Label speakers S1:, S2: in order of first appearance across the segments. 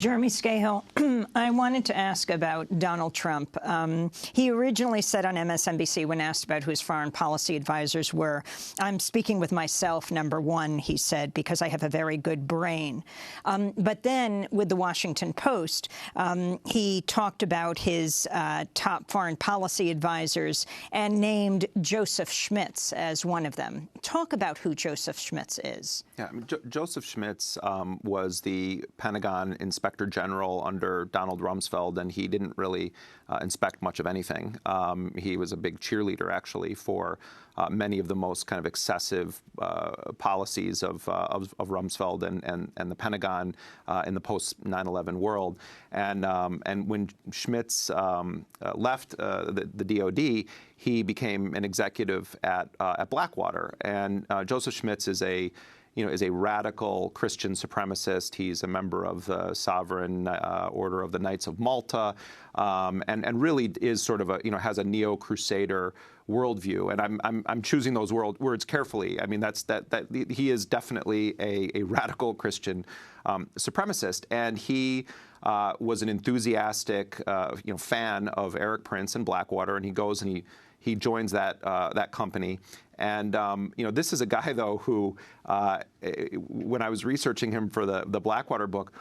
S1: Jeremy Scahill, I wanted to ask about Donald Trump. He originally said on MSNBC when asked about who his foreign policy advisors were, "I'm speaking with myself, number one," he said, "because I have a very good brain." But then with the Washington Post, he talked about his top foreign policy advisors and named Joseph Schmitz as one of them. Talk about who Joseph Schmitz is.
S2: Yeah, I mean, Joseph Schmitz was the Pentagon Inspector General under Donald Rumsfeld, and he didn't really inspect much of anything. He was a big cheerleader, actually, for many of the most kind of excessive policies of Rumsfeld and the Pentagon in the post 9/11 world. And when Schmitz left the DoD, he became an executive at Blackwater. And Joseph Schmitz is a radical Christian supremacist. He's a member of the Sovereign Order of the Knights of Malta, and really is sort of has a neo-Crusader worldview. And I'm choosing those words carefully. I mean, that he is definitely a radical Christian supremacist, and he was an enthusiastic fan of Eric Prince and Blackwater, and he goes and he joins that company. And this is a guy, though, who, when I was researching him for the Blackwater book,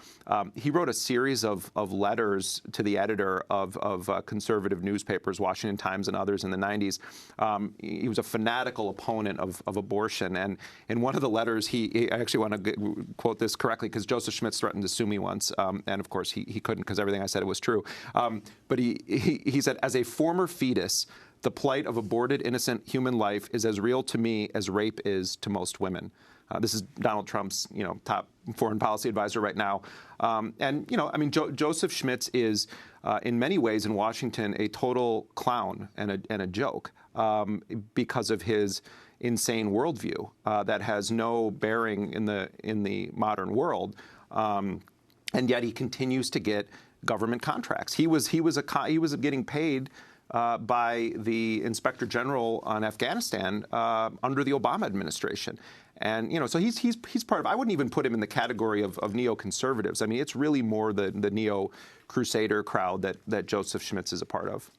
S2: he wrote a series of letters to the editor of conservative newspapers, Washington Times and others in the 90s. He was a fanatical opponent of abortion. And in one of the letters, I actually want to quote this correctly because Joseph Schmitz threatened to sue me once. And, of course, he couldn't because everything I said was true. But he said, "As a former fetus, the plight of aborted innocent human life is as real to me as rape is to most women." This is Donald Trump's, top foreign policy advisor right now. Joseph Schmitz is, in many ways in Washington, a total clown and a joke because of his insane worldview that has no bearing in the modern world, and yet he continues to get government contracts. He was getting paid by the Inspector General on Afghanistan under the Obama administration. And, so he's part of, I wouldn't even put him in the category of neoconservatives. I mean, it's really more the neo-Crusader crowd that Joseph Schmitz is a part of.